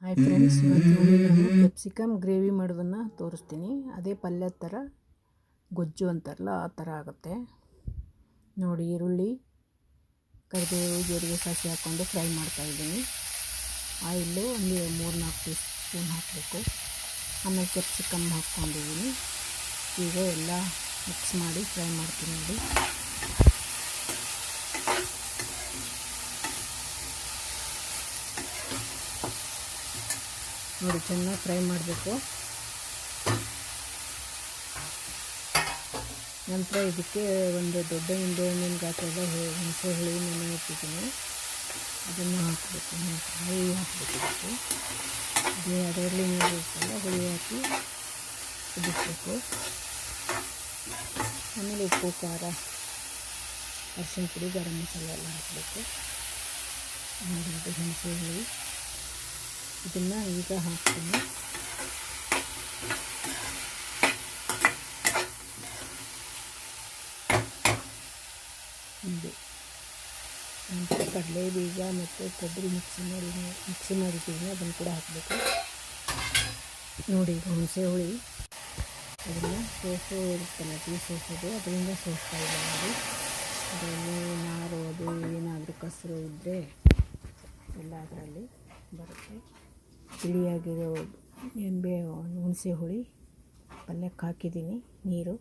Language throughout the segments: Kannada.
ಹಾಯ್ ಫ್ರೆಂಡ್ಸ್, ಇವತ್ತು ನೋಡಿ ನಾನು ಕ್ಯಾಪ್ಸಿಕಮ್ ಗ್ರೇವಿ ಮಾಡೋದನ್ನು ತೋರಿಸ್ತೀನಿ. ಅದೇ ಪಲ್ಯದ ಥರ ಗೊಜ್ಜು ಅಂತಾರಲ್ಲ ಆ ಥರ ಆಗುತ್ತೆ ನೋಡಿ. ಈರುಳ್ಳಿ, ಕರಿಬೇವು, ಜೀರಿಗೆ, ಸಾಸಿವೆ ಹಾಕ್ಕೊಂಡು ಫ್ರೈ ಮಾಡ್ತಾಯಿದ್ದೀನಿ. ಆಯಿಲ್ಲು ಒಂದು 3-4 ಟೀ ಸ್ಪೂನ್ ಹಾಕಬೇಕು. ಆಮೇಲೆ ಕ್ಯಾಪ್ಸಿಕಮ್ ಹಾಕ್ಕೊಂಡಿದ್ದೀನಿ. ಈಗ ಎಲ್ಲ ಮಿಕ್ಸ್ ಮಾಡಿ ಫ್ರೈ ಮಾಡ್ತೀನಿ ನೋಡಿ. ಚೆನ್ನಾಗಿ ಫ್ರೈ ಮಾಡಬೇಕು. ನಂತರ ಇದಕ್ಕೆ ಒಂದು ದೊಡ್ಡ ನಿಂಬೆಹಣ್ಣಿನ ಗಾತ್ರದ ಹುಣಸೆ ಹುಳಿ ನೆನೆ ಇಟ್ಟಿದ್ದೀನಿ. ಅದನ್ನು ಹಾಕಬೇಕು. ಹುಳಿ ಹಾಕಬೇಕು. ಅದರಲ್ಲಿ ನೀರು ಇರ್ತಲ್ಲ, ಹುಳಿ ಹಾಕಿ ಕುದಿಸ್ಬೇಕು. ಆಮೇಲೆ ಉಪ್ಪು, ಖಾರ, ಅರಿಶಿನ ಪುಡಿ, ಗರಂ ಮಸಾಲೆ ಎಲ್ಲ ಹಾಕಬೇಕು. ಹುಣಸೆ ಹುಳಿ ಇದನ್ನು ಈಗ ಹಾಕ್ತೀನಿ. ನಂತರ ಕಡಲೆ ಬೀಜ ಮತ್ತು ಕೊಬ್ಬರಿ ಮಿಕ್ಸಿ ಮಾಡಿದ್ದೀನಿ, ಅದನ್ನು ಕೂಡ ಹಾಕಬೇಕು ನೋಡಿ. ಹುಣಸೆ ಹುಳಿ ಅದನ್ನು ಸೋಸು ಇರುತ್ತಲ್ಲ, ಟೀ ಸೋಸೋದು, ಅದರಿಂದ ಸೋಸ್ತಾ ಇಲ್ಲ ನೋಡಿ. ಅದರಲ್ಲಿ ನಾರು ಅದು ಏನಾದರೂ ಕಸರು ಇದ್ದರೆ ಎಲ್ಲ ಅದರಲ್ಲಿ ಬರುತ್ತೆ. ತಿಳಿಯಾಗಿರೋ ಹುಣಸೆ ಹುಳಿ ಪಲ್ಯಕ್ಕೆ ಹಾಕಿದ್ದೀನಿ. ನೀರು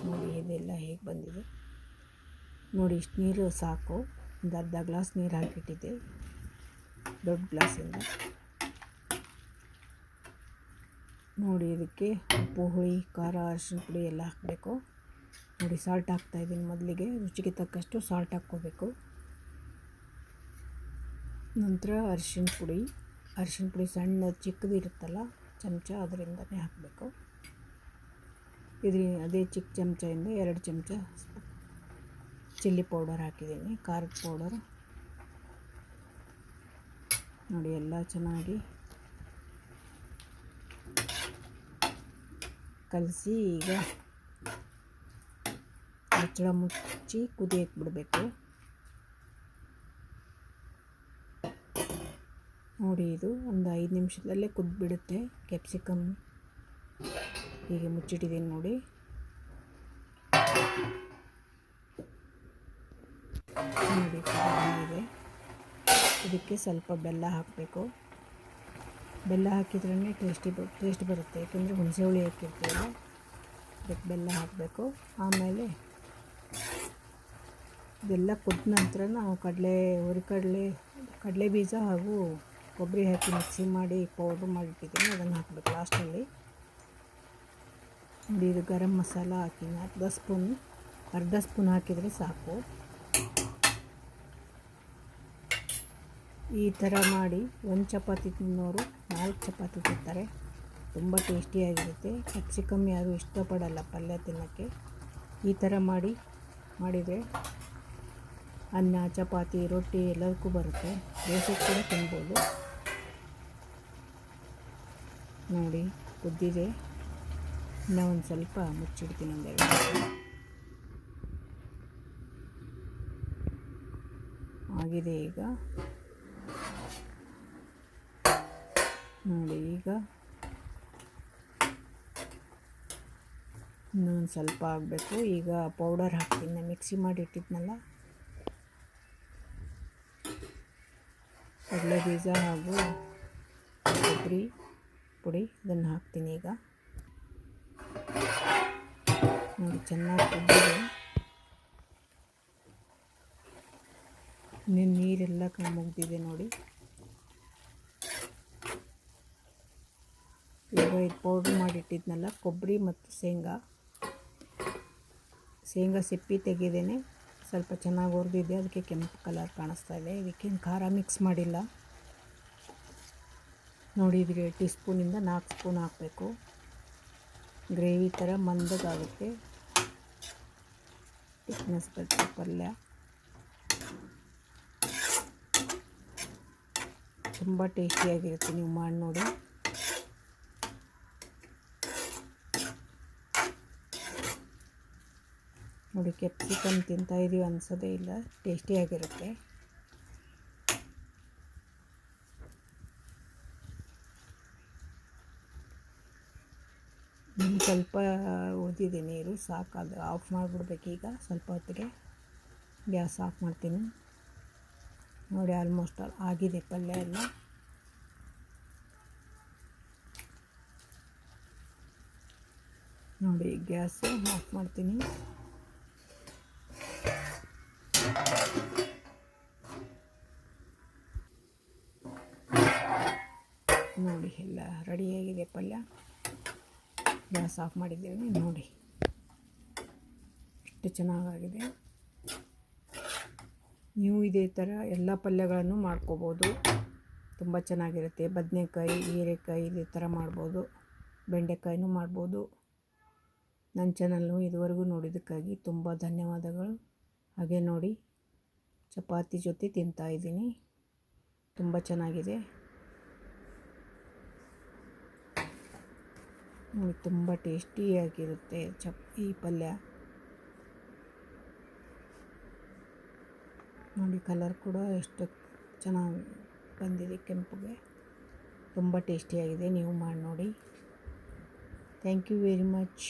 ನೋಡಿ, ಇದೆಲ್ಲ ಹೇಗೆ ಬಂದಿದೆ ನೋಡಿ. ಇಷ್ಟು ನೀರು ಸಾಕು. ಒಂದು ಅರ್ಧ ಗ್ಲಾಸ್ ನೀರು ಹಾಕಿಟ್ಟಿದ್ದೆ, ದೊಡ್ಡ ಗ್ಲಾಸಿಂದ ನೋಡಿ. ಇದಕ್ಕೆ ಉಪ್ಪು, ಹುಳಿ, ಖಾರ, ಅರಿಶಿನ ಪುಡಿ ಎಲ್ಲ ಹಾಕಬೇಕು ನೋಡಿ. ಸಾಲ್ಟ್ ಹಾಕ್ತಾಯಿದ್ದೀನಿ. ಮೊದಲಿಗೆ ರುಚಿಗೆ ತಕ್ಕಷ್ಟು ಸಾಲ್ಟ್ ಹಾಕ್ಕೋಬೇಕು. ನಂತರ ಅರಿಶಿನ ಪುಡಿ ಸಣ್ಣ ಚಿಕ್ಕದು ಇರುತ್ತಲ್ಲ ಚಮಚ, ಅದರಿಂದನೇ ಹಾಕಬೇಕು. ಅದೇ ಚಿಕ್ಕ ಚಮಚದಿಂದ 2 ಚಮಚ ಚಿಲ್ಲಿ ಪೌಡರ್ ಹಾಕಿದ್ದೀನಿ, ಖಾರದ ಪೌಡರ್ ನೋಡಿ. ಎಲ್ಲ ಚೆನ್ನಾಗಿ ಕಲಸಿ ಈಗ ಮುಚ್ಚಳ ಮುಚ್ಚಿ ಕುದಿಯಕ್ಕೆ ಬಿಡಬೇಕು ನೋಡಿ. ಇದು ಒಂದು 5 ನಿಮಿಷದಲ್ಲೇ ಕುದ್ಬಿಡುತ್ತೆ ಕ್ಯಾಪ್ಸಿಕಮ್. ಹೀಗೆ ಮುಚ್ಚಿಟ್ಟಿದ್ದೀನಿ ನೋಡಿ. ಇದೆ. ಇದಕ್ಕೆ ಸ್ವಲ್ಪ ಬೆಲ್ಲ ಹಾಕಬೇಕು. ಬೆಲ್ಲ ಹಾಕಿದ್ರೇ ಟೇಸ್ಟ್ ಬರುತ್ತೆ, ಯಾಕೆಂದರೆ ಹುಣಸೆ ಹುಳಿ ಹಾಕಿರ್ತೀವಲ್ಲ, ಅದಕ್ಕೆ ಬೆಲ್ಲ ಹಾಕಬೇಕು. ಆಮೇಲೆ ಇದೆಲ್ಲ ಕುದ್ದ ನಂತರ ನಾವು ಕಡಲೆ ಬೀಜ ಹಾಗೂ ಕೊಬ್ಬರಿ ಹಾಕಿ ಮಿಕ್ಸಿ ಮಾಡಿ ಪೌಡ್ರ್ ಮಾಡಿಟ್ಟಿದ್ದೀನಿ, ಅದನ್ನು ಹಾಕಬೇಕು ಲಾಸ್ಟಲ್ಲಿ ನೋಡಿ. ಇದು ಗರಂ ಮಸಾಲ ಹಾಕಿನಿ, ಅರ್ಧ ಸ್ಪೂನ್ ಹಾಕಿದರೆ ಸಾಕು. ಈ ಥರ ಮಾಡಿ 1 ಚಪಾತಿ ತಿನ್ನೋರು 4 ಚಪಾತಿ ತಿಂತಾರೆ. ತುಂಬ ಟೇಸ್ಟಿಯಾಗಿರುತ್ತೆ. ಕ್ಯಾಪ್ಸಿಕಮ್ ಯಾರು ಇಷ್ಟಪಡಲ್ಲ ಪಲ್ಯ ತಿನ್ನೋಕ್ಕೆ. ಈ ಥರ ಮಾಡಿದರೆ ಅನ್ನ, ಚಪಾತಿ, ರೊಟ್ಟಿ ಎಲ್ಲದಕ್ಕೂ ಬರುತ್ತೆ. ದೋಸೆ ಕೂಡ ತಿನ್ಬೋದು ನೋಡಿ. ಕುದ್ದಿದೆ. ಇನ್ನೂ ಒಂದು ಸ್ವಲ್ಪ ಮುಚ್ಚಿಡ್ತೀನಿ, 1-2 ನಿಮಿಷ ಆಗಿದೆ ಈಗ ನೋಡಿ. ಈಗ ಇನ್ನೊಂದು ಸ್ವಲ್ಪ ಆಗಬೇಕು. ಈಗ ಪೌಡರ್ ಹಾಕ್ತೀನಿ, ಮಿಕ್ಸಿ ಮಾಡಿ ಇಟ್ಟಿದ್ನಲ್ಲ, ಕಡಲೆ ಬೀಜ ಹಾಗೂ ಕೊಬ್ಬರಿ ಪುಡಿ, ಇದನ್ನು ಹಾಕ್ತೀನಿ ಈಗ ನೋಡಿ. ಚೆನ್ನಾಗಿ ಕುದ್ದಿದೆ. ನೀರೆಲ್ಲ ಮುಗ್ದಿದೆ ನೋಡಿ. ಈಗ ಇದು ಪೌಡ್ರ್ ಮಾಡಿಟ್ಟಿದ್ನಲ್ಲ, ಕೊಬ್ಬರಿ ಮತ್ತು ಶೇಂಗಾ ಸಿಪ್ಪಿ ತೆಗೆದೇನೆ ಸ್ವಲ್ಪ ಚೆನ್ನಾಗಿ ಹುರಿದಿದೆ, ಅದಕ್ಕೆ ಕೆಂಪು ಕಲರ್ ಕಾಣಿಸ್ತಾ ಇದೆ. ಇದಕ್ಕೇನು ಖಾರ ಮಿಕ್ಸ್ ಮಾಡಿಲ್ಲ ನೋಡಿ. ಇದಕ್ಕೆ ಟೀ ಸ್ಪೂನಿಂದ 4 ಸ್ಪೂನ್ ಹಾಕಬೇಕು. ಗ್ರೇವಿ ಥರ ಮಂದಗಾಗುತ್ತೆ, ಥಿಕ್ನೆಸ್ ಬರುತ್ತೆ ಪಲ್ಯ. ತುಂಬ ಟೇಸ್ಟಿಯಾಗಿರುತ್ತೆ, ನೀವು ಮಾಡಿ ನೋಡಿ. ನೋಡಿ, ಕ್ಯಾಪ್ಸಿಕಮ್ ತಿಂತಾಯಿದ್ದೀವಿ ಅನಿಸೋದೇ ಇಲ್ಲ, ಟೇಸ್ಟಿಯಾಗಿರುತ್ತೆ. ಇನ್ನು ಸ್ವಲ್ಪ ಉಳಿದಿದೆ ನೀರು, ಸಾಕು. ಅದು ಆಫ್ ಮಾಡಿಬಿಡ್ಬೇಕೀಗ. ಸ್ವಲ್ಪ ಹೊತ್ತಿಗೆ ಗ್ಯಾಸ್ ಆಫ್ ಮಾಡ್ತೀನಿ. ನೋಡಿ, ಆಲ್ಮೋಸ್ಟ್ ಆಗಿದೆ ಪಲ್ಯ ಎಲ್ಲ. ನೋಡಿ, ಗ್ಯಾಸ್ ಆಫ್ ಮಾಡ್ತೀನಿ. ನೋಡಿ, ಎಲ್ಲ ರೆಡಿಯಾಗಿದೆ ಪಲ್ಯ. ಗ್ಯಾಸ್ ಆಫ್ ಮಾಡಿದ್ದೇನೆ. ನೋಡಿ ಎಷ್ಟು ಚೆನ್ನಾಗಾಗಿದೆ. ನೀವು ಇದೇ ಥರ ಎಲ್ಲ ಪಲ್ಯಗಳನ್ನು ಮಾಡ್ಕೋಬೋದು, ತುಂಬ ಚೆನ್ನಾಗಿರುತ್ತೆ. ಬದನೆಕಾಯಿ, ಹೀರೆಕಾಯಿ ಇದೇ ಥರ ಮಾಡ್ಬೋದು, ಬೆಂಡೆಕಾಯಿನೂ ಮಾಡ್ಬೋದು. ನನ್ನ ಚಾನಲ್ನು ಇದುವರೆಗೂ ನೋಡಿದ್ದಕ್ಕಾಗಿ ತುಂಬ ಧನ್ಯವಾದಗಳು. ಹಾಗೆ ನೋಡಿ, ಚಪಾತಿ ಜೊತೆ ತಿಂತಾಯಿದ್ದೀನಿ. ತುಂಬ ಚೆನ್ನಾಗಿದೆ. ನೋಡಿ, ತುಂಬ ಟೇಸ್ಟಿಯಾಗಿರುತ್ತೆ ಈ ಪಲ್ಯ. ನೋಡಿ, ಕಲರ್ ಕೂಡ ಎಷ್ಟು ಚೆನ್ನಾಗಿ ಬಂದಿದೆ, ಕೆಂಪುಗೆ. ತುಂಬ ಟೇಸ್ಟಿಯಾಗಿದೆ. ನೀವು ಮಾಡಿ ನೋಡಿ. Thank you very much.